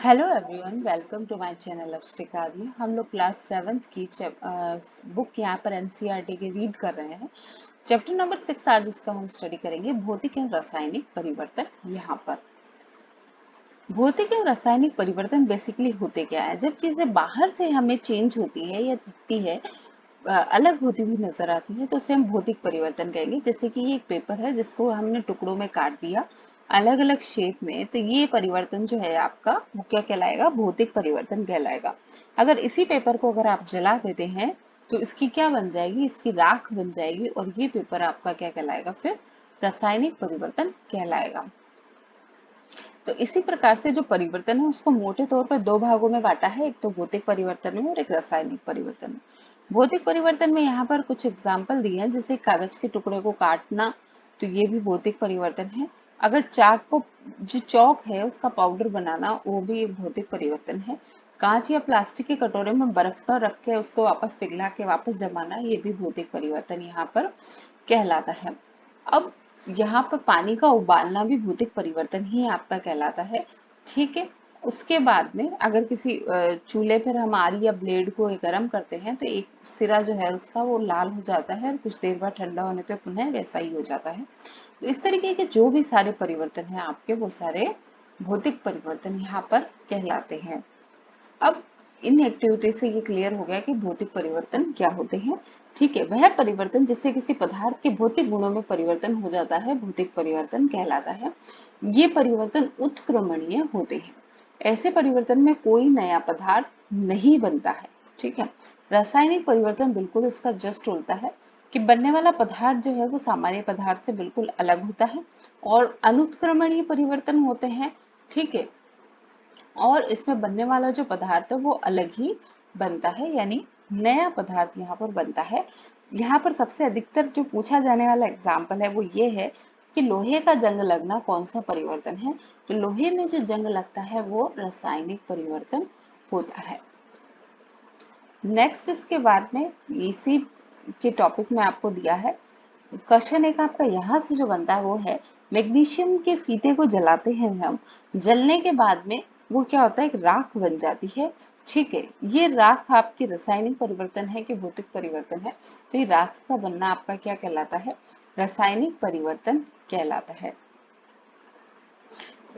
Hello everyone, welcome to my channel अपस्टिक आदि। हम लोग क्लास 7th की बुक यहाँ पर एनसीईआरटी की रीड कर रहे हैं। चैप्टर नंबर 6 आज उसका हम स्टडी करेंगे, भौतिक एवं रासायनिक परिवर्तन। यहाँ पर भौतिक एवं रासायनिक परिवर्तन बेसिकली होते क्या है? जब चीजें बाहर से हमें चेंज होती है या दिखती है, अलग होती हुई नजर आती है, तो उसे हम भौतिक परिवर्तन कहेंगे। जैसे कि ये एक पेपर है जिसको हमने टुकड़ों में काट दिया अलग अलग शेप में, तो ये परिवर्तन जो है आपका वो क्या कहलाएगा? भौतिक परिवर्तन कहलाएगा। अगर इसी पेपर को अगर आप जला देते हैं तो इसकी क्या बन जाएगी? इसकी राख बन जाएगी, और ये पेपर आपका क्या कहलाएगा? फिर रासायनिक परिवर्तन कहलाएगा। तो इसी प्रकार से जो परिवर्तन है उसको मोटे तौर पर दो भागों में बांटा है, एक तो भौतिक परिवर्तन में और एक रासायनिक परिवर्तन में। भौतिक परिवर्तन में यहाँ पर कुछ एग्जाम्पल दिए हैं, जैसे कागज के टुकड़े को काटना, तो ये भी भौतिक परिवर्तन है। अगर चाक को, जो चौक है उसका पाउडर बनाना, वो भी एक भौतिक परिवर्तन है। कांच या प्लास्टिक के कटोरे में बर्फ का रख के उसको वापस पिघला के वापस जमाना, ये भी भौतिक परिवर्तन यहाँ पर कहलाता है। अब यहाँ पर पानी का उबालना भी भौतिक परिवर्तन ही आपका कहलाता है। ठीक है। उसके बाद में अगर किसी चूल्हे पर हम आरी या ब्लेड को गर्म करते हैं तो एक सिरा जो है उसका वो लाल हो जाता है, और कुछ देर बाद ठंडा होने पे पुनः वैसा ही हो जाता है। तो इस तरीके के जो भी सारे परिवर्तन हैं आपके, वो सारे भौतिक परिवर्तन यहाँ पर कहलाते हैं। अब इन एक्टिविटी से ये क्लियर हो गया कि भौतिक परिवर्तन क्या होते हैं। ठीक है, वह परिवर्तन जिससे किसी पदार्थ के भौतिक गुणों में परिवर्तन हो जाता है, भौतिक परिवर्तन कहलाता है। ये परिवर्तन उत्क्रमणीय होते हैं। ऐसे परिवर्तन में कोई नया पदार्थ नहीं बनता है। ठीक है। रासायनिक परिवर्तन बिल्कुल इसका जस्ट उल्टा है, कि बनने वाला पदार्थ जो है वो सामान्य पदार्थ से बिल्कुल अलग होता है, और अनुत्क्रमणीय परिवर्तन होते हैं। ठीक है। और इसमें बनने वाला जो पदार्थ है वो अलग ही बनता है, यानी नया पदार्थ यहाँ पर बनता है। यहाँ पर सबसे अधिकतर जो पूछा जाने वाला एग्जाम्पल है वो ये है कि लोहे का जंग लगना कौन सा परिवर्तन है? तो लोहे में जो जंग लगता है वो रासायनिक परिवर्तन होता है। नेक्स्ट इसके बाद में इसी के टॉपिक में आपको दिया है क्वेश्चन, एक आपका यहाँ से जो बनता है वो है, मैग्नीशियम के फीते को जलाते हैं हम, जलने के बाद में वो क्या होता है? एक राख बन जाती है। ठीक है। ये राख आपकी रासायनिक परिवर्तन है कि भौतिक परिवर्तन है? तो ये राख का बनना आपका क्या कहलाता है? रासायनिक परिवर्तन कहलाता है।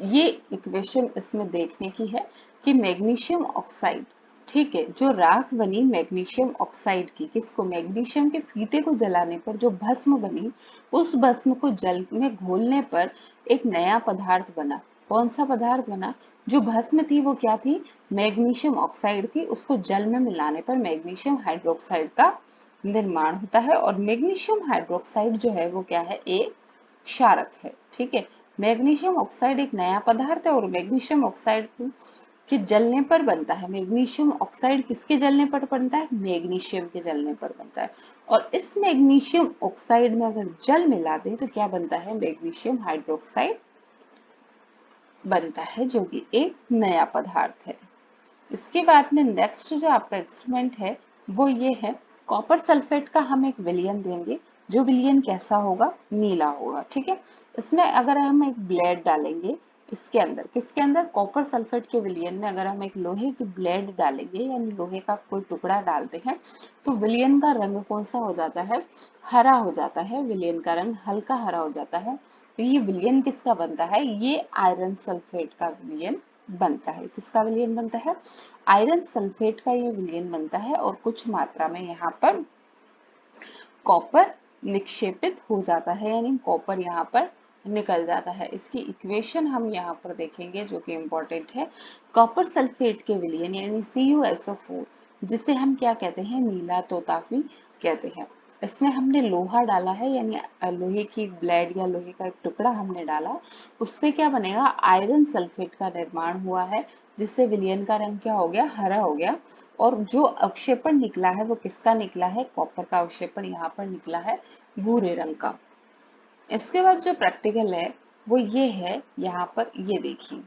ये इक्वेशन इसमें देखने की है कि मैग्नीशियम ऑक्साइड, ठीक है, जो राख बनी मैग्नीशियम ऑक्साइड की, किसको? मैग्नीशियम के फीते को जलाने पर जो भस्म बनी, उस भस्म को जल में घोलने पर एक नया पदार्थ बना। कौन सा पदार्थ बना? जो भस्म थी वो क्या थी? मैग्नीशियम ऑक्साइड थी। उसको जल में मिलाने पर मैग्नीशियम हाइड्रोक्साइड का निर्माण होता है, और मैग्नीशियम हाइड्रोक्साइड जो है वो क्या है? एक क्षारक है। ठीक है। मैग्नीशियम ऑक्साइड एक नया पदार्थ है, और मैग्नीशियम ऑक्साइड के जलने पर बनता है। मैग्नीशियम ऑक्साइड किसके जलने पर बनता है? मैग्नीशियम के जलने पर बनता है। और इस मैग्नीशियम ऑक्साइड में अगर जल मिला दें तो क्या बनता है? मैग्नीशियम हाइड्रोक्साइड बनता है, जो कि एक नया पदार्थ है। इसके बाद में नेक्स्ट जो आपका एक्सपेरिमेंट है वो ये है, कॉपर सल्फेट का हम एक विलयन देंगे। जो विलयन कैसा होगा? नीला होगा। ठीक है। इसमें अगर हम एक ब्लेड डालेंगे, इसके अंदर, किसके अंदर? कॉपर सल्फेट के विलयन में अगर हम एक लोहे की ब्लेड डालेंगे, यानी लोहे का कोई टुकड़ा डालते हैं, तो विलयन का रंग कौन सा हो जाता है? हरा हो जाता है। विलयन का रंग हल्का हरा हो जाता है। तो ये विलयन किसका बनता है? ये आयरन सल्फेट का विलयन बनता है। किसका विलयन बनता है? आयरन सल्फेट का ये विलयन बनता है, और कुछ मात्रा में यहाँ पर कॉपर निक्षेपित हो जाता है, यानी कॉपर यहाँ पर निकल जाता है। इसकी इक्वेशन हम यहाँ पर देखेंगे जो कि इम्पोर्टेंट है। कॉपर सल्फेट के विलयन यानी CuSO4, जिसे हम क्या कहते हैं? नीला तोताफी कहते हैं। इसमें हमने लोहा डाला है, यानी लोहे की ब्लेड या लोहे का एक टुकड़ा हमने डाला। उससे क्या बनेगा? आयरन सल्फेट का निर्माण हुआ है, जिससे विलयन का रंग क्या हो गया? हरा हो गया। और जो अवक्षेपण निकला है वो किसका निकला है? कॉपर का अवक्षेपण यहाँ पर निकला है भूरे रंग का। इसके बाद जो प्रैक्टिकल है वो ये है, यहाँ पर ये देखिए,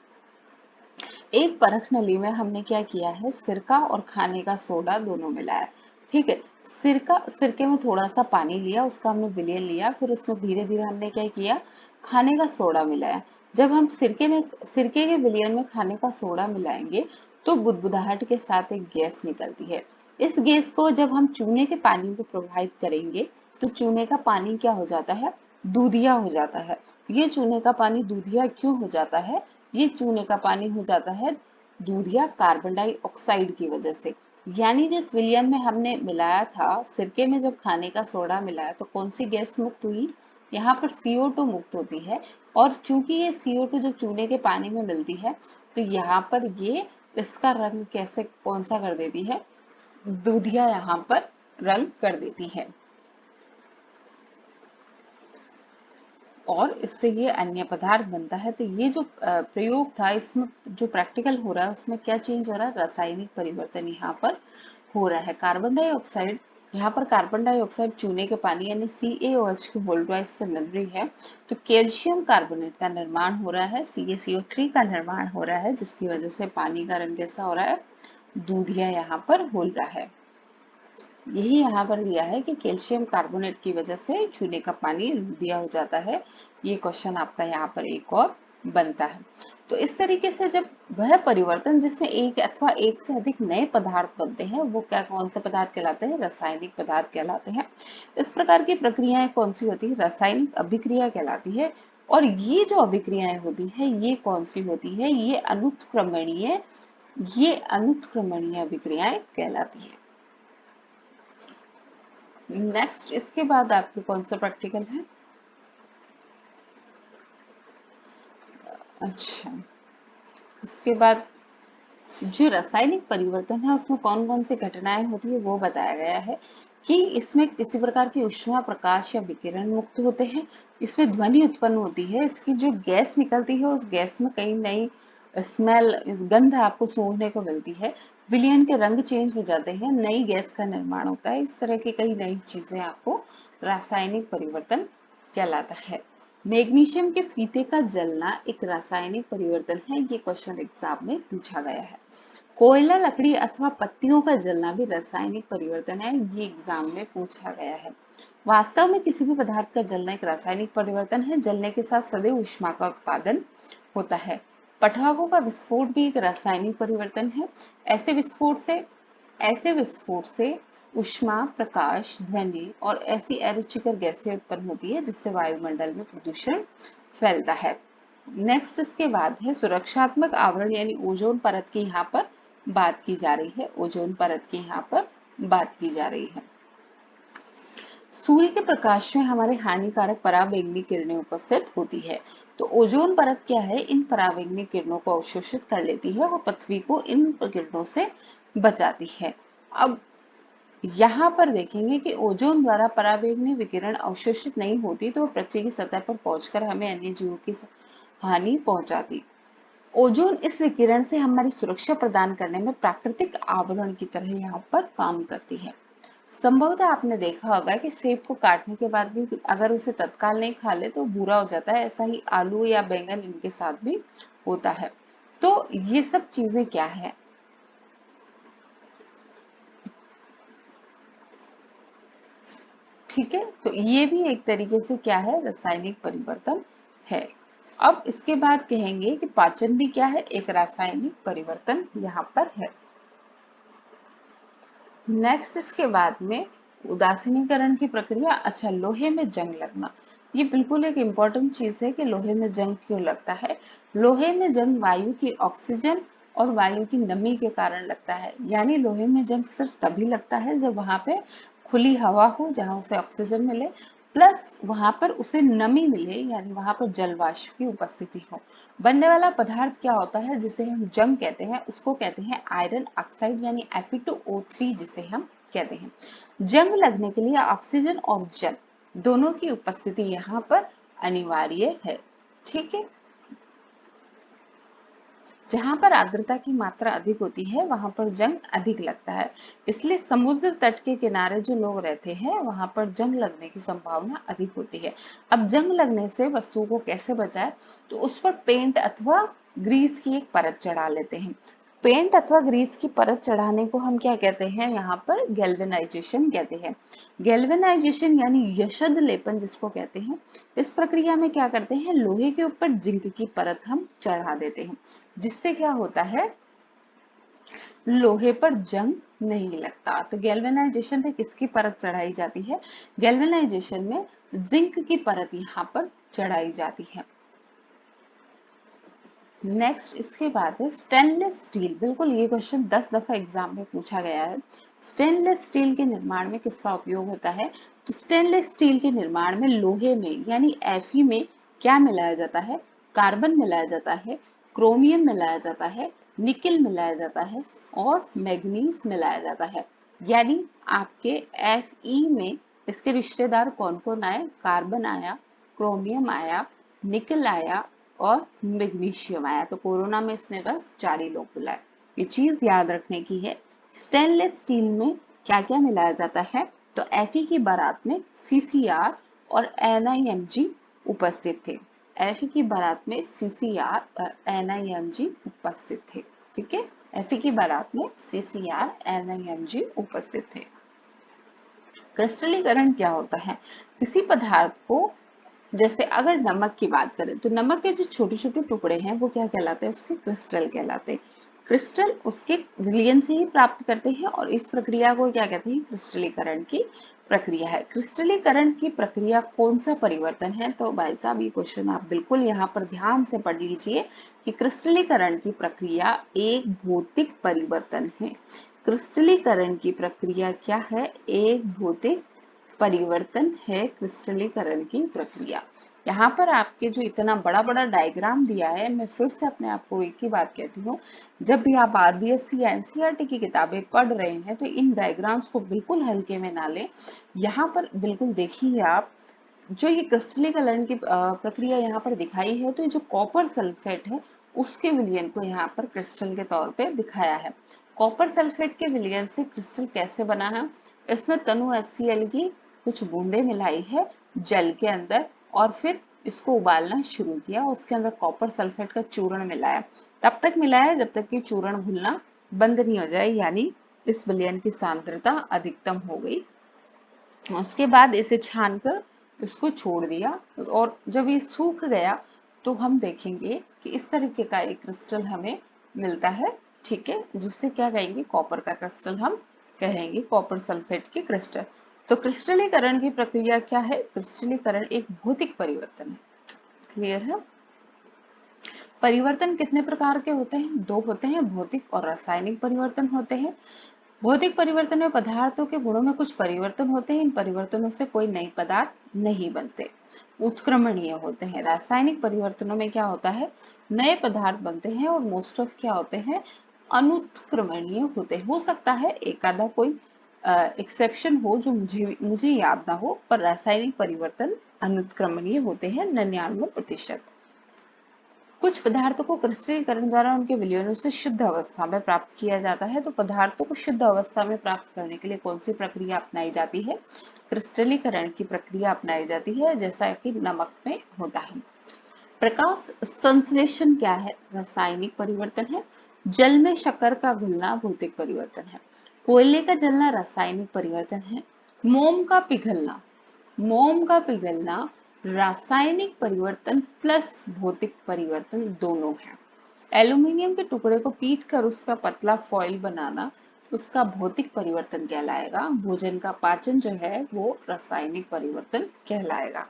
एक परख नली में हमने क्या किया है? सिरका और खाने का सोडा दोनों मिलाया। ठीक है। सिरके में थोड़ा सा पानी लिया, उसका हमने विलयन लिया, फिर उसमें धीरे धीरे हमने क्या किया? खाने का सोडा मिलाया। जब हम सिरके के विलयन में खाने का सोडा मिलाएंगे तो बुदबुदाहट के साथ एक गैस निकलती है। इस गैस को जब हम चूने के पानी में प्रवाहित करेंगे तो चूने का पानी क्या हो जाता है? दूधिया हो जाता है। ये चूने का पानी दूधिया क्यों हो जाता है? ये चूने का पानी हो जाता है दूधिया कार्बन डाइऑक्साइड की वजह से। यानी जिस विलयन में हमने मिलाया था, सिरके में जब खाने का सोडा मिलाया तो कौन सी गैस मुक्त हुई? यहाँ पर CO2 मुक्त होती है। और चूंकि ये CO2 जब चूने के पानी में मिलती है तो यहाँ पर ये इसका रंग कैसे कौन सा कर देती है? दूधिया यहाँ पर रंग कर देती है। और इससे ये अन्य पदार्थ बनता है। तो ये जो प्रयोग था, इसमें जो प्रैक्टिकल हो रहा है उसमें क्या चेंज हो रहा है? रासायनिक परिवर्तन यहाँ पर हो रहा है। कार्बन डाइऑक्साइड, यहाँ पर कार्बन डाइऑक्साइड चूने के पानी यानी CaOH की होल्ड्राइड से मिल रही है तो कैल्शियम कार्बोनेट का निर्माण हो रहा है, CaCO3 का निर्माण हो रहा है, जिसकी वजह से पानी का रंग कैसा हो रहा है? दूधिया यहाँ पर हो रहा है। यही यहाँ पर दिया है कि कैल्शियम कार्बोनेट की वजह से चूने का पानी दूधिया हो जाता है। ये क्वेश्चन आपका यहाँ पर एक और बनता है। तो इस तरीके से जब वह परिवर्तन जिसमें एक अथवा एक से अधिक नए पदार्थ बनते हैं वो क्या कौन से पदार्थ कहलाते हैं? रासायनिक पदार्थ कहलाते हैं। इस प्रकार की प्रक्रियाएं कौन सी होती है? रासायनिक अभिक्रिया कहलाती है। और ये जो अभिक्रियाएं होती है ये कौन सी होती है? ये अनुत्क्रमणीय अभिक्रियाएं कहलाती है। नेक्स्ट इसके बाद आपके कौन सा प्रैक्टिकल है? अच्छा, इसके बाद जो रासायनिक परिवर्तन है उसमें कौन कौन सी घटनाएं होती है वो बताया गया है कि इसमें किसी प्रकार की ऊष्मा, प्रकाश या विकिरण मुक्त होते हैं। इसमें ध्वनि उत्पन्न होती है। इसकी जो गैस निकलती है उस गैस में कई नई स्मेल, गंध आपको सूंघने को मिलती है। विलयन के रंग चेंज हो जाते हैं, नई गैस का निर्माण होता है। इस तरह की कई नई चीजें आपको रासायनिक परिवर्तन कहलाता है। मैग्नीशियम के फीते का जलना एक रासायनिक परिवर्तन है। ये क्वेश्चन एग्जाम में पूछा गया है। कोयला, लकड़ी अथवा पत्तियों का जलना भी रासायनिक परिवर्तन है। ये एग्जाम में पूछा गया है। वास्तव में किसी भी पदार्थ का जलना एक रासायनिक परिवर्तन है। जलने के साथ सदैव ऊष्मा का उत्पादन होता है। पटाखों का विस्फोट भी एक रासायनिक परिवर्तन है। ऐसे विस्फोट से ऊष्मा, प्रकाश, ध्वनि और ऐसी अरुचिकर गैसें उत्पन्न होती है जिससे वायुमंडल में प्रदूषण फैलता है। नेक्स्ट इसके बाद है सुरक्षात्मक आवरण यानी ओजोन परत की यहाँ पर बात की जा रही है। ओजोन परत की यहाँ पर बात की जा रही है। सूर्य के प्रकाश में हमारे हानिकारक पराबैंगनी किरणें उपस्थित होती है। तो ओजोन परत क्या है? इन पराबैंगनी किरणों को अवशोषित कर लेती है और पृथ्वी को इन किरणों से बचाती है। अब यहाँ पर देखेंगे कि ओजोन द्वारा पराबैंगनी विकिरण अवशोषित नहीं होती तो पृथ्वी की सतह पर पहुंचकर हमें अन्य जीवों की हानि पहुंचाती। ओजोन इस विकिरण से हमारी सुरक्षा प्रदान करने में प्राकृतिक आवरण की तरह यहाँ पर काम करती है। संभवतः आपने देखा होगा कि सेब को काटने के बाद भी अगर उसे तत्काल नहीं खा ले तो बुरा हो जाता है। ऐसा ही आलू या बैंगन इनके साथ भी होता है। तो ये सब चीजें क्या है? ठीक है, तो ये भी एक तरीके से क्या है? रासायनिक परिवर्तन है। अब इसके बाद कहेंगे कि पाचन भी क्या है? एक रासायनिक परिवर्तन यहाँ पर है। नेक्स्ट इसके बाद में उदासीनीकरण की प्रक्रिया। अच्छा, लोहे में जंग लगना, ये बिल्कुल एक इम्पॉर्टेंट चीज है कि लोहे में जंग क्यों लगता है। लोहे में जंग वायु की ऑक्सीजन और वायु की नमी के कारण लगता है। यानी लोहे में जंग सिर्फ तभी लगता है जब वहां पे खुली हवा हो जहां उसे ऑक्सीजन मिले प्लस वहां पर उसे नमी मिले, यानी वहां पर जल वाष्प की उपस्थिति हो। बनने वाला पदार्थ क्या होता है जिसे हम जंग कहते हैं? उसको कहते हैं आयरन ऑक्साइड यानी Fe2O3 जिसे हम कहते हैं। जंग लगने के लिए ऑक्सीजन और जल दोनों की उपस्थिति यहाँ पर अनिवार्य है। ठीक है, जहां पर आर्द्रता की मात्रा अधिक होती है वहां पर जंग अधिक लगता है। इसलिए समुद्र तट के किनारे जो लोग रहते हैं वहां पर जंग लगने की संभावना अधिक होती है। अब जंग लगने से वस्तु को कैसे बचाए? तो उस पर पेंट अथवा ग्रीस की एक परत चढ़ा लेते हैं। पेंट अथवा ग्रीस की परत चढ़ाने को हम क्या कहते हैं, यहाँ पर गैल्वेनाइजेशन कहते हैं। गैल्वेनाइजेशन यानी यशद लेपन जिसको कहते हैं। इस प्रक्रिया में क्या करते हैं, लोहे के ऊपर जिंक की परत हम चढ़ा देते हैं, जिससे क्या होता है, लोहे पर जंग नहीं लगता। तो गैल्वेनाइजेशन में किसकी परत चढ़ाई जाती है, गैल्वेनाइजेशन में जिंक की परत यहाँ पर चढ़ाई जाती है। नेक्स्ट इसके बाद है स्टेनलेस स्टील। बिल्कुल ये क्वेश्चन 10 दफा एग्जाम में पूछा गया है। स्टेनलेस स्टील के निर्माण में किसका उपयोग होता है, तो स्टेनलेस स्टील के निर्माण में लोहे में यानी Fe में क्या मिलाया जाता है, कार्बन मिलाया जाता है, क्रोमियम मिलाया जाता है, निकेल मिलाया जाता है और मैग्नीज मिलाया जाता है। यानी आपके Fe में इसके रिश्तेदार कौन कौन आए, कार्बन आया, क्रोमियम आया, निकेल आया और मैग्नीशियम आया। तो कोरोना में इसने बस 4 ही लोग बुलाए। ये चीज याद रखने की है। स्टेनलेस स्टील में क्या क्या मिलाया जाता है, तो Fe की बारात में CCr और NiMg उपस्थित थे। Fe की बारात में CCr और NiMg उपस्थित थे। ठीक है, Fe की बारात में CCr NiMg उपस्थित थे। क्रिस्टलीकरण क्या होता है, किसी पदार्थ को, जैसे अगर नमक की बात करें तो नमक के जो छोटे छोटे टुकड़े हैं वो क्या कहलाते हैं, उसके क्रिस्टल कहलाते हैं। क्रिस्टल उसके विलयन से ही प्राप्त करते हैं और इस प्रक्रिया को क्या कहते हैं, क्रिस्टलीकरण की प्रक्रिया है। क्रिस्टलीकरण की प्रक्रिया कौन सा परिवर्तन है, तो भाई साहब ये क्वेश्चन आप बिल्कुल यहाँ पर ध्यान से पढ़ लीजिए कि क्रिस्टलीकरण की प्रक्रिया एक भौतिक परिवर्तन है। क्रिस्टलीकरण की प्रक्रिया क्या है, एक भौतिक परिवर्तन है क्रिस्टलीकरण की प्रक्रिया। यहाँ पर आपके जो इतना बड़ा बड़ा डायग्राम दिया है, मैं फिर से अपने आप को एक ही बात कहती हूँ, जब भी आप RBSc या NCERT की किताबें पढ़ रहे हैं तो इन डायग्राम्स को बिल्कुल हल्के में ना लें। यहाँ पर बिल्कुल देखिए आप, जो ये क्रिस्टलीकरण की प्रक्रिया यहाँ पर दिखाई है, तो ये जो कॉपर सल्फेट है उसके विलयन को यहाँ पर क्रिस्टल के तौर पे दिखाया है। कॉपर सल्फेट के विलयन से क्रिस्टल कैसे बना है, इसमें तनु HCl की कुछ बूंदे मिलाई है जल के अंदर और फिर इसको उबालना शुरू किया, उसके अंदर कॉपर सल्फेट का चूर्ण मिलाया। तब तक मिलाया जब तक कि चूर्ण घुलना बंद नहीं हो जाए, यानी इस विलयन की सांद्रता अधिकतम हो गई। उसके बाद इसे छानकर इसको छोड़ दिया और जब ये सूख गया तो हम देखेंगे कि इस तरीके का एक क्रिस्टल हमें मिलता है। ठीक है, जिससे क्या कहेंगे, कॉपर का क्रिस्टल हम कहेंगे, कॉपर सल्फेट के क्रिस्टल। तो क्रिस्टलीकरण की प्रक्रिया क्या है, क्रिस्टलीकरण एक भौतिक परिवर्तन है। क्लियर है। परिवर्तन कितने प्रकार के होते हैं, दो होते हैं, भौतिक और रासायनिक परिवर्तन होते हैं। भौतिक परिवर्तन में पदार्थों के गुणों में कुछ परिवर्तन होते हैं, इन परिवर्तनों से कोई नई पदार्थ नहीं बनते, उत्क्रमणीय होते हैं। रासायनिक परिवर्तनों में क्या होता है, नए पदार्थ बनते हैं और मोस्ट ऑफ क्या होते हैं, अनुत्क्रमणीय होते हैं। हो सकता है एक आधा कोई एक्सेप्शन हो जो मुझे याद ना हो, पर रासायनिक परिवर्तन अनुत्क्रमणीय होते हैं 99%। कुछ पदार्थों को क्रिस्टलीकरण द्वारा उनके विलयनों से शुद्ध अवस्था में प्राप्त किया जाता है। तो पदार्थों को शुद्ध अवस्था में प्राप्त करने के लिए कौन सी प्रक्रिया अपनाई जाती है, क्रिस्टलीकरण की प्रक्रिया अपनाई जाती है, जैसा कि नमक में होता है। प्रकाश संश्लेषण क्या है, रासायनिक परिवर्तन है। जल में शक्कर का घुलना भौतिक परिवर्तन है। कोयले का जलना रासायनिक परिवर्तन है। मोम का पिघलना, मोम का पिघलना रासायनिक परिवर्तन प्लस भौतिक परिवर्तन दोनों है। एल्यूमिनियम के टुकड़े को पीट कर उसका पतला फॉइल बनाना उसका भौतिक परिवर्तन कहलाएगा। भोजन का पाचन जो है वो रासायनिक परिवर्तन कहलाएगा।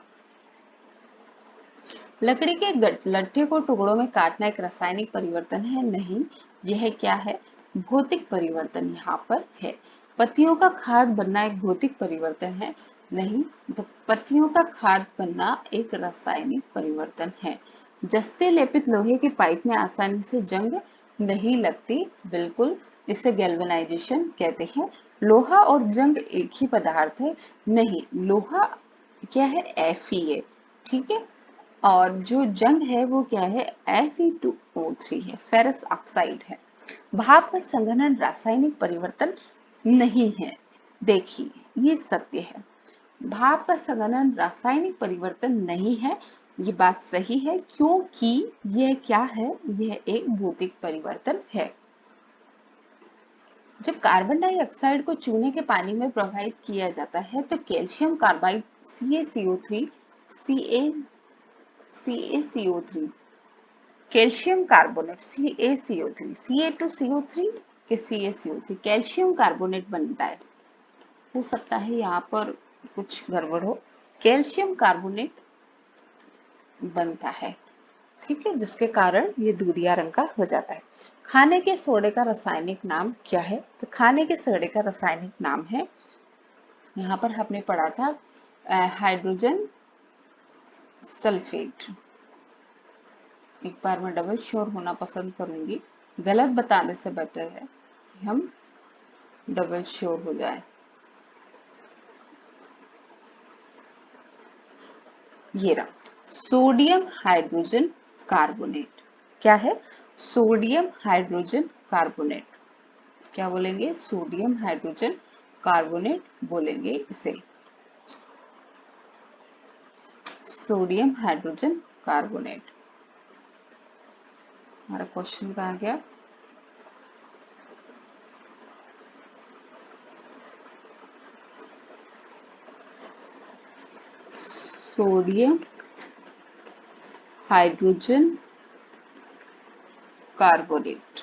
लकड़ी के लट्ठे को टुकड़ों में काटना एक रासायनिक परिवर्तन है, नहीं, यह क्या है, भौतिक परिवर्तन यहाँ पर है। पत्तियों का खाद बनना एक भौतिक परिवर्तन है, नहीं, पत्तियों का खाद बनना एक रासायनिक परिवर्तन है। जस्ते लेपित लोहे की पाइप में आसानी से जंग नहीं लगती, बिल्कुल, इसे गैल्वेनाइजेशन कहते हैं। लोहा और जंग एक ही पदार्थ है, नहीं, लोहा क्या है, Fe है। ठीक है, और जो जंग है वो क्या है, Fe2O3 है, फेरस ऑक्साइड है। भाप का संघनन रासायनिक परिवर्तन नहीं है, देखिए ये सत्य है, भाप का संघनन रासायनिक परिवर्तन नहीं है। ये बात सही है क्योंकि यह क्या है, यह एक भौतिक परिवर्तन है। जब कार्बन डाइऑक्साइड को चूने के पानी में प्रवाहित किया जाता है तो calcium carbide CaCO3 CaCO3 calcium carbonate CaCO3 Ca2CO3 के CaCO3 कैल्शियम कार्बोनेट बनता है। हो सकता है यहाँ पर कुछ गड़बड़ हो, कैल्शियम कार्बोनेट बनता है, ठीक है, जिसके कारण ये दूधिया रंग का हो जाता है। खाने के सोडे का रासायनिक नाम क्या है? तो खाने के सोडे का रासायनिक नाम है, यहाँ पर हमने पढ़ा था हाइड्रोजन सल्फेट। एक बार मैं डबल श्योर होना पसंद करूंगी, गलत बताने से बेटर है कि हम डबल श्योर हो जाए। ये रहा सोडियम हाइड्रोजन कार्बोनेट। क्या है? Sodium hydrogen carbonate. क्या बोलेंगे? सोडियम हाइड्रोजन कार्बोनेट बोलेंगे इसे, सोडियम हाइड्रोजन कार्बोनेट। हमारा क्वेश्चन कहाँ गया? सोडियम हाइड्रोजन कार्बोनेट,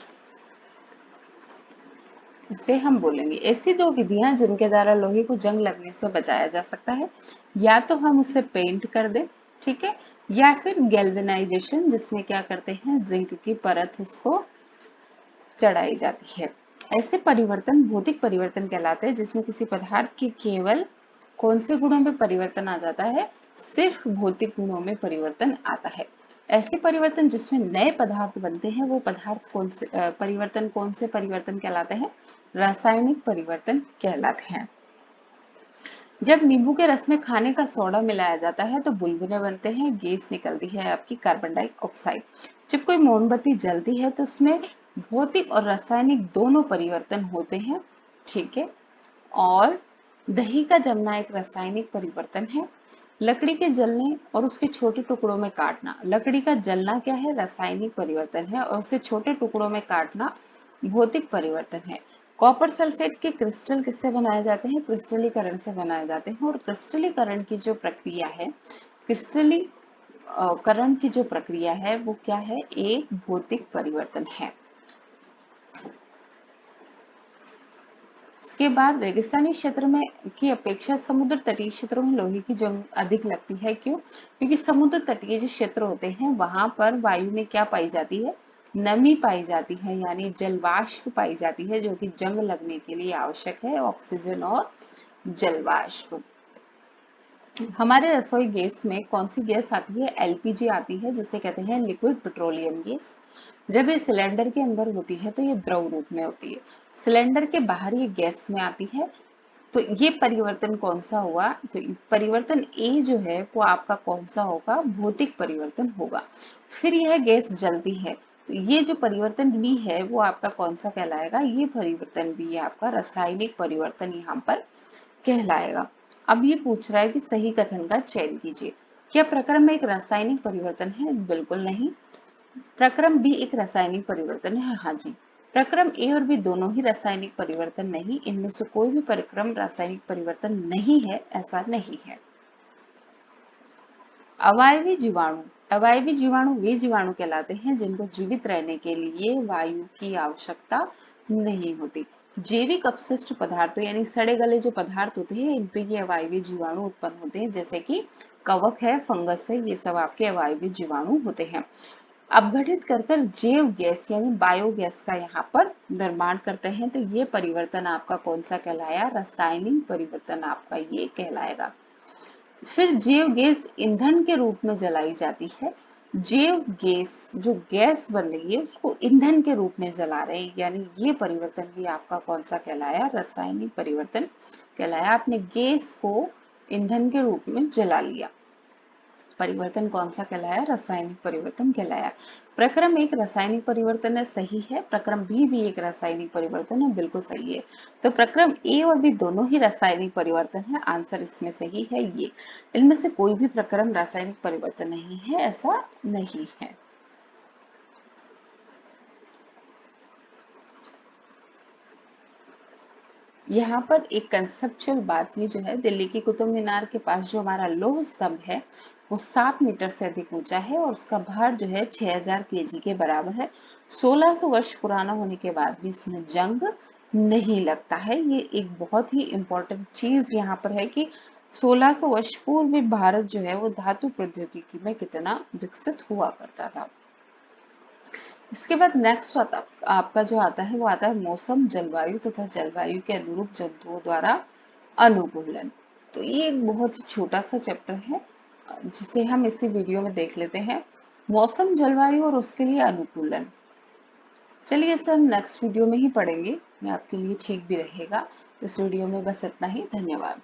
इसे हम बोलेंगे। ऐसी दो विधियां जिनके द्वारा लोहे को जंग लगने से बचाया जा सकता है, या तो हम उसे पेंट कर दें, ठीक है, या फिर गैल्वेनाइजेशन, जिसमें क्या करते हैं, जिंक की परत उसको चढ़ाई जाती है। ऐसे परिवर्तन भौतिक परिवर्तन कहलाते हैं जिसमें किसी पदार्थ के केवल कौन से गुणों में परिवर्तन आ जाता है? सिर्फ भौतिक गुणों में परिवर्तन आता है। ऐसे परिवर्तन जिसमें नए पदार्थ बनते हैं वो पदार्थ कौन से परिवर्तन कहलाते हैं? रासायनिक परिवर्तन कहलाते हैं। जब नींबू के रस में खाने का सोडा मिलाया जाता है तो बुलबुले बनते हैं, गैस निकलती है आपकी कार्बन डाइऑक्साइड। जब कोई मोमबत्ती जलती है तो उसमें भौतिक और रासायनिक दोनों परिवर्तन होते हैं, ठीक है। और दही का जमना एक रासायनिक परिवर्तन है। लकड़ी के जलने और उसके छोटे टुकड़ों में काटना, लकड़ी का जलना क्या है? रासायनिक परिवर्तन है, और उसे छोटे टुकड़ों में काटना भौतिक परिवर्तन है। कॉपर सल्फेट के क्रिस्टल किससे बनाए जाते हैं? क्रिस्टलीकरण से बनाए जाते हैं। और क्रिस्टलीकरण की जो प्रक्रिया है, क्रिस्टलीकरण की जो प्रक्रिया है वो क्या है? एक भौतिक परिवर्तन है। इसके बाद रेगिस्तानी क्षेत्र में की अपेक्षा समुद्र तटीय क्षेत्रों में लोहे की जंग अधिक लगती है। क्यों? क्योंकि समुद्र तटीय जो क्षेत्र होते हैं वहां पर वायु में क्या पाई जाती है? नमी पाई जाती है, यानी जलवाष्प पाई जाती है, जो कि जंग लगने के लिए आवश्यक है, ऑक्सीजन और जलवाष्प। हमारे रसोई गैस में कौन सी गैस आती है? LPG आती है, जिसे कहते हैं लिक्विड पेट्रोलियम गैस। जब ये सिलेंडर के अंदर होती है तो ये द्रव रूप में होती है, सिलेंडर के बाहर ये गैस में आती है। तो ये परिवर्तन कौन सा हुआ? तो परिवर्तन ए जो है वो आपका कौन सा होगा? भौतिक परिवर्तन होगा। फिर यह गैस जलती है, तो ये जो परिवर्तन बी है वो आपका कौन सा कहलाएगा? ये परिवर्तन बी आपका रासायनिक परिवर्तन यहाँ पर कहलाएगा। अब ये पूछ रहा है कि सही कथन का चयन कीजिए। क्या प्रक्रम में एक रासायनिक परिवर्तन है? बिल्कुल नहीं। प्रक्रम बी एक रासायनिक परिवर्तन है, हाँ जी। प्रक्रम ए और बी दोनों ही रासायनिक परिवर्तन नहीं, इनमें से कोई भी प्रक्रम रासायनिक परिवर्तन नहीं है, ऐसा नहीं है। अवायवी जीवाणु, अवायवी जीवाणु वे जीवाणु कहलाते हैं जिनको जीवित रहने के लिए वायु की आवश्यकता नहीं होती। जैविक अपशिष्ट पदार्थों यानी सड़े गले जो पदार्थ होते हैं इन पे ये अवायवी जीवाणु उत्पन्न होते हैं, जैसे कि कवक है, फंगस है, ये सब आपके अवायवी जीवाणु होते हैं। अपघटित कर कर जैव गैस यानी बायोगैस का यहाँ पर निर्माण करते हैं, तो ये परिवर्तन आपका कौन सा कहलाया? रासायनिक परिवर्तन आपका ये कहलाएगा। फिर जैव गैस ईंधन के रूप में जलाई जाती है। जैव गैस जो गैस बन रही है उसको ईंधन के रूप में जला रहे हैं, यानी ये परिवर्तन भी आपका कौन सा कहलाया? रासायनिक परिवर्तन कहलाया। आपने गैस को ईंधन के रूप में जला लिया, परिवर्तन कौन सा कहलाया? रासायनिक परिवर्तन कहलाया। प्रक्रम एक रासायनिक परिवर्तन है, सही है। प्रक्रम बी भी एक रासायनिक परिवर्तन है, बिल्कुल सही है। तो प्रक्रम ए और बी दोनों ही रासायनिक परिवर्तन है, आंसर इसमें सही है ये। इनमें से कोई भी प्रक्रम रासायनिक परिवर्तन नहीं है, ऐसा नहीं है। यहाँ पर एक कंसेप्चुअल बात ये जो है, दिल्ली की कुतुब मीनार के पास जो हमारा लौह स्तंभ है वो 7 मीटर से अधिक ऊंचा है और उसका भार जो है 6000 केजी के बराबर है। 1600 वर्ष पुराना होने के बाद भी इसमें जंग नहीं लगता है। ये एक बहुत ही इम्पोर्टेंट चीज यहाँ पर है कि 1600 वर्ष पूर्व भी भारत जो है वो धातु प्रौद्योगिकी में कितना विकसित हुआ करता था। इसके बाद नेक्स्ट आपका जो आता है वो आता है मौसम, जलवायु तथा जलवायु के अनुरूप जंतुओं द्वारा अनुकूलन। तो ये एक बहुत ही छोटा सा चैप्टर है जिसे हम इसी वीडियो में देख लेते हैं। मौसम, जलवायु और उसके लिए अनुकूलन। चलिए इसे हम नेक्स्ट वीडियो में ही पढ़ेंगे, मैं आपके लिए ठीक भी रहेगा। तो इस वीडियो में बस इतना ही। धन्यवाद।